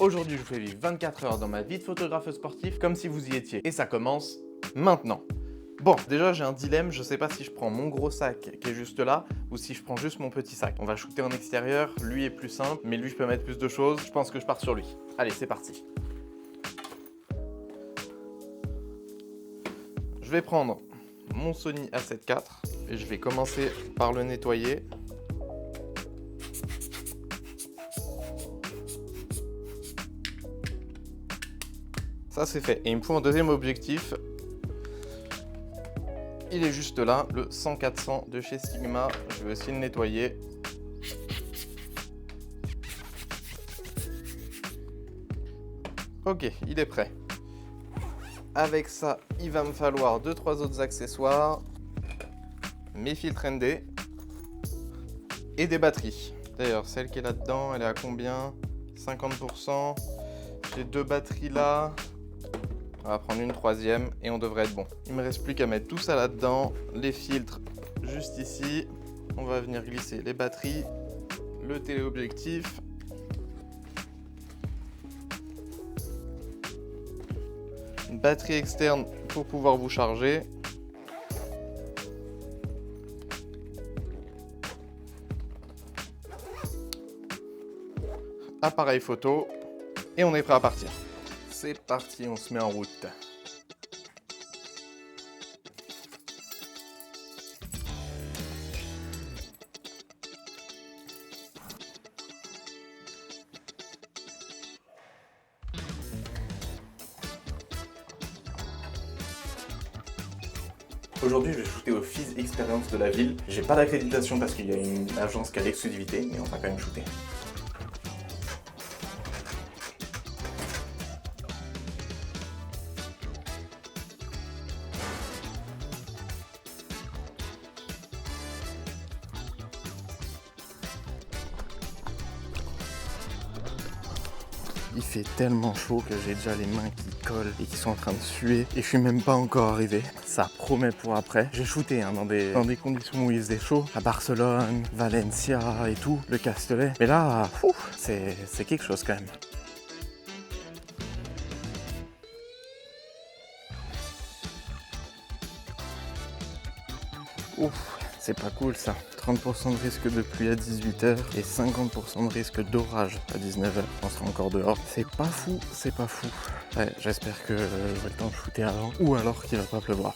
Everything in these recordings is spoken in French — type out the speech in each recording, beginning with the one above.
Aujourd'hui, je vous fais vivre 24 heures dans ma vie de photographe sportif comme si vous y étiez. Et ça commence maintenant. Bon, déjà j'ai un dilemme, je sais pas si je prends mon gros sac qui est juste là ou si je prends juste mon petit sac. On va shooter en extérieur, lui est plus simple, mais lui je peux mettre plus de choses, je pense que je pars sur lui. Allez, c'est parti. Je vais prendre mon Sony A7 IV et je vais commencer par le nettoyer. Ça c'est fait. Et il me faut un deuxième objectif. Il est juste là, le 100-400 de chez Sigma. Je vais aussi le nettoyer. Ok, il est prêt. Avec ça, il va me falloir 2-3 autres accessoires, mes filtres ND et des batteries. D'ailleurs, celle qui est là-dedans, elle est à combien? 50%. J'ai 2 batteries là. On va prendre une troisième et on devrait être bon. Il me reste plus qu'à mettre tout ça là-dedans, les filtres juste ici. On va venir glisser les batteries, le téléobjectif. Une batterie externe pour pouvoir vous charger. Appareil photo et on est prêt à partir. C'est parti, on se met en route. Aujourd'hui, je vais shooter au Fizz Experience de la ville. J'ai pas d'accréditation parce qu'il y a une agence qui a l'exclusivité, mais on va quand même shooter. Il fait tellement chaud que j'ai déjà les mains qui collent et qui sont en train de suer et je suis même pas encore arrivé. Ça promet pour après. J'ai shooté dans des conditions où il faisait chaud, à Barcelone, Valencia et tout, le Castellet. Mais là, c'est quelque chose quand même. Ouf, c'est pas cool ça. 30% de risque de pluie à 18h et 50% de risque d'orage à 19h. On sera encore dehors. C'est pas fou, c'est pas fou. Ouais, j'espère que j'aurai le temps de shooter avant ou alors qu'il va pas pleuvoir.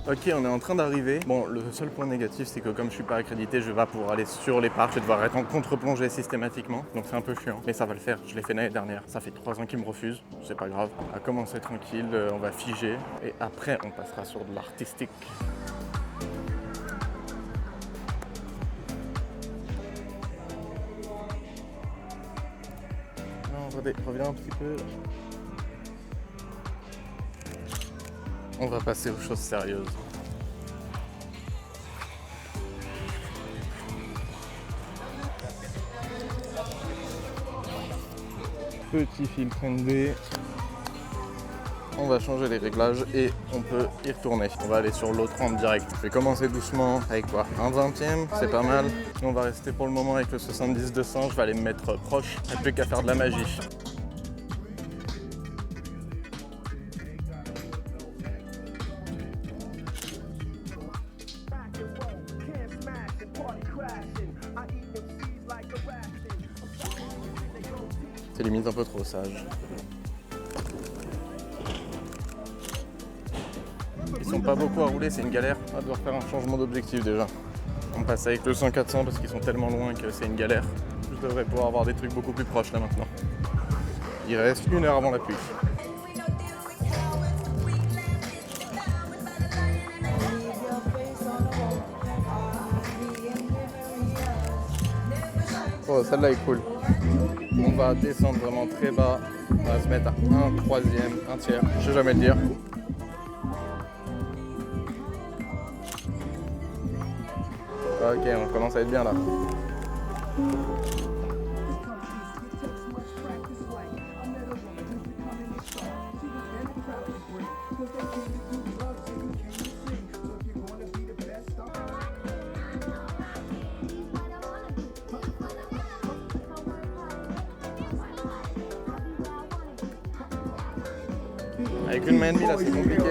Ok, on est en train d'arriver. Bon, le seul point négatif, c'est que comme je suis pas accrédité, je vais pas pouvoir aller sur les parcs. Je vais devoir être en contre-plongée systématiquement. Donc c'est un peu chiant. Mais ça va le faire. Je l'ai fait l'année dernière. Ça fait 3 ans qu'ils me refusent. C'est pas grave. On va commencer tranquille. On va figer. Et après, on passera sur de l'artistique. Non, reviens un petit peu. On va passer aux choses sérieuses. Petit filtre ND. On va changer les réglages et on peut y retourner. On va aller sur l'autre rampe direct. Je vais commencer doucement avec quoi? Un 20e, c'est pas mal. On va rester pour le moment avec le 70-200. Je vais aller me mettre proche. Il n'y a plus qu'à faire de la magie. C'est limite un peu trop sage. Ils sont pas beaucoup à rouler, c'est une galère. On va devoir faire un changement d'objectif déjà. On passe avec le 100-400 parce qu'ils sont tellement loin que c'est une galère. Je devrais pouvoir avoir des trucs beaucoup plus proches là maintenant. Il reste 1 heure avant la pluie. Oh, celle-là est cool. On va descendre vraiment très bas. On va se mettre à 1/3, 1/3. Je sais jamais le dire. Ok, on commence à être bien là. Avec une main et demie, là, c'est compliqué.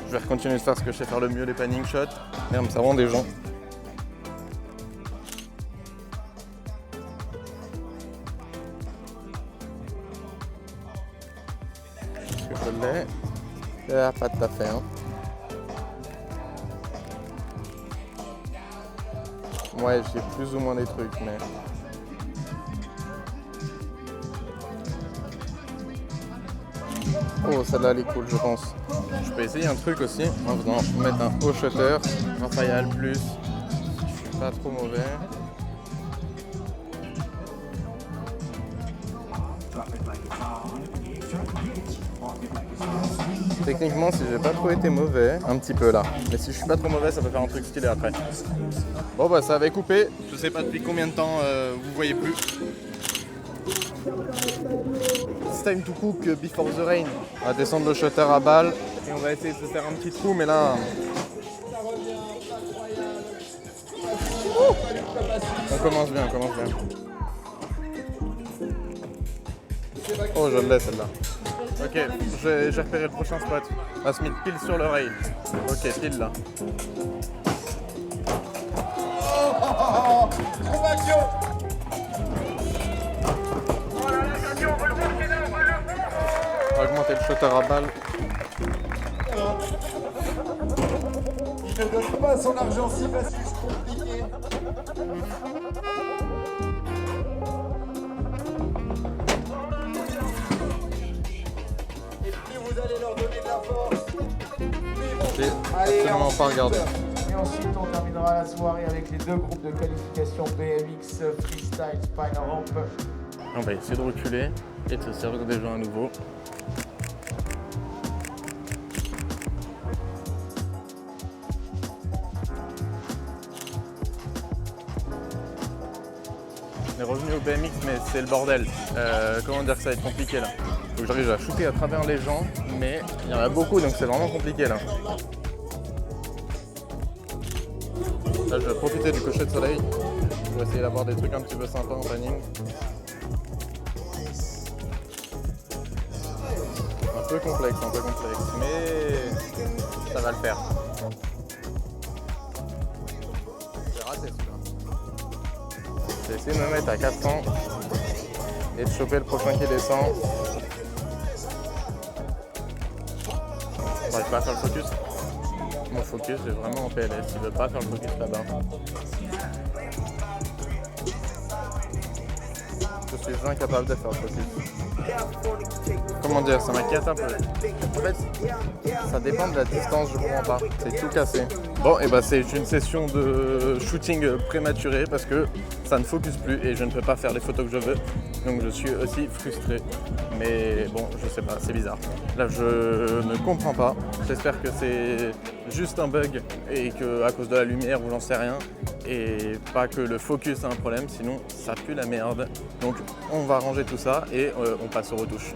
Je vais continuer de faire ce que je sais faire le mieux, les panning shots. Merde, ça rend des gens. Est-ce que je l'ai? Pas tout à fait. Hein. Ouais, j'ai plus ou moins des trucs, mais... Oh, celle-là, elle est cool, je pense. Je peux essayer un truc aussi en faisant mettre un haut shutter, Raphaël plus. Je suis pas trop mauvais. Techniquement, si j'ai pas trop été mauvais, un petit peu là. Mais si je suis pas trop mauvais, ça peut faire un truc stylé après. Bon bah ça avait coupé. Je sais pas depuis combien de temps vous voyez plus. It's time to cook before the rain. On va descendre le shutter à balle et on va essayer de se faire un petit trou, mais là... On commence bien, on commence bien. Oh, je l'ai celle-là. Ok, j'ai repéré le prochain spot. On va se mettre pile sur le rail. Ok, pile là. On va augmenter le shutter à balle. Il ne donne pas son argent si facile, c'est compliqué. Et plus vous allez leur donner de la force, plus ils vont... J'ai absolument pas regardé. Et ensuite, on terminera la soirée avec les deux groupes de qualification BMX, Freestyle, Spine Ramp. On va essayer de reculer et de se servir des gens à nouveau. On est revenu au BMX, mais c'est le bordel. Comment dire que ça va être compliqué là. Faut que j'arrive à shooter à travers les gens, mais il y en a beaucoup donc c'est vraiment compliqué là. Là je vais profiter du coucher de soleil pour essayer d'avoir des trucs un petit peu sympas en panning. Un peu complexe, mais ça va le faire. J'ai raté celui-là. Je vais essayer de me mettre à 400 et de choper le prochain qui descend. J'arrive pas à faire le focus. Mon focus est vraiment en PLS, il veut pas faire le focus là-bas. Je suis incapable de faire le focus. Comment dire, ça m'inquiète un peu. En fait, ça dépend de la distance, je comprends pas. C'est tout cassé. Bon, et bah c'est une session de shooting prématuré parce que ça ne focus plus et je ne peux pas faire les photos que je veux. Donc je suis aussi frustré. Mais bon, je sais pas, c'est bizarre. Là, je ne comprends pas. J'espère que c'est juste un bug et que à cause de la lumière ou j'en sais rien. Et pas que le focus a un problème, sinon ça pue la merde. Donc on va ranger tout ça et on passe aux retouches.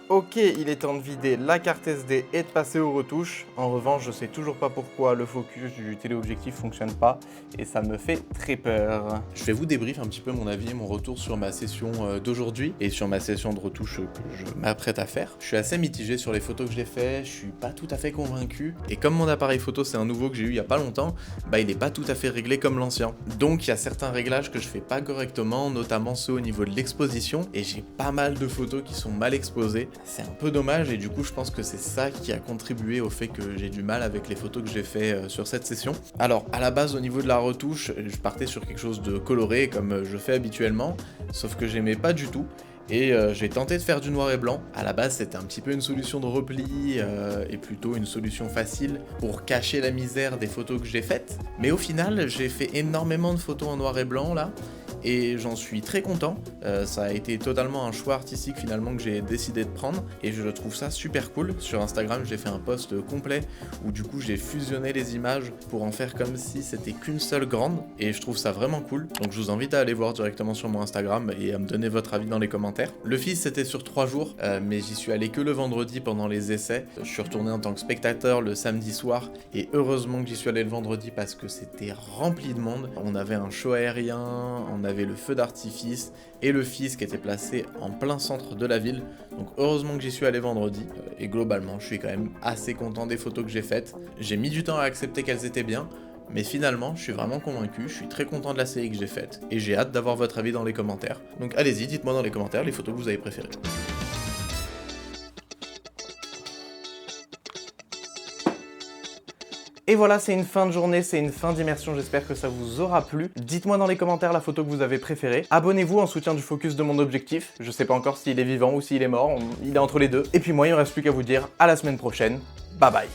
Ok, il est temps de vider la carte SD et de passer aux retouches. En revanche, je sais toujours pas pourquoi le focus du téléobjectif fonctionne pas et ça me fait très peur. Je vais vous débrief un petit peu mon avis et mon retour sur ma session d'aujourd'hui et sur ma session de retouche que je m'apprête à faire. Je suis assez mitigé sur les photos que j'ai fait, je suis pas tout à fait convaincu. Et comme mon appareil photo c'est un nouveau que j'ai eu il y a pas longtemps, bah il est pas tout à fait réglé comme l'ancien. Donc il y a certains réglages que je fais pas correctement, notamment ceux au niveau de l'exposition et j'ai pas mal de photos qui sont mal exposées. C'est un peu dommage et du coup je pense que c'est ça qui a contribué au fait que j'ai du mal avec les photos que j'ai fait sur cette session. Alors à la base au niveau de la retouche, je partais sur quelque chose de coloré comme je fais habituellement, sauf que j'aimais pas du tout. Et j'ai tenté de faire du noir et blanc. À la base, c'était un petit peu une solution de repli et plutôt une solution facile pour cacher la misère des photos que j'ai faites. Mais au final, j'ai fait énormément de photos en noir et blanc là. et j'en suis très content. Ça a été totalement un choix artistique finalement que j'ai décidé de prendre et je trouve ça super cool. Sur Instagram, j'ai fait un post complet où du coup j'ai fusionné les images pour en faire comme si c'était qu'une seule grande et je trouve ça vraiment cool. Donc je vous invite à aller voir directement sur mon Instagram et à me donner votre avis dans les commentaires. Le FIS c'était sur 3 jours, mais j'y suis allé que le vendredi pendant les essais. Je suis retourné en tant que spectateur le samedi soir et heureusement que j'y suis allé le vendredi parce que c'était rempli de monde. On avait un show aérien, on avait le feu d'artifice et le FIS qui était placé en plein centre de la ville. Donc heureusement que j'y suis allé vendredi et globalement je suis quand même assez content des photos que j'ai faites. J'ai mis du temps à accepter qu'elles étaient bien, mais finalement je suis vraiment convaincu, je suis très content de la série que j'ai faite et j'ai hâte d'avoir votre avis dans les commentaires. Donc allez-y, dites-moi dans les commentaires les photos que vous avez préférées. Et voilà, c'est une fin de journée, c'est une fin d'immersion, j'espère que ça vous aura plu. Dites-moi dans les commentaires la photo que vous avez préférée. Abonnez-vous en soutien du focus de mon objectif. Je sais pas encore s'il est vivant ou s'il est mort, il est entre les deux. Et puis moi, il ne reste plus qu'à vous dire à la semaine prochaine. Bye bye.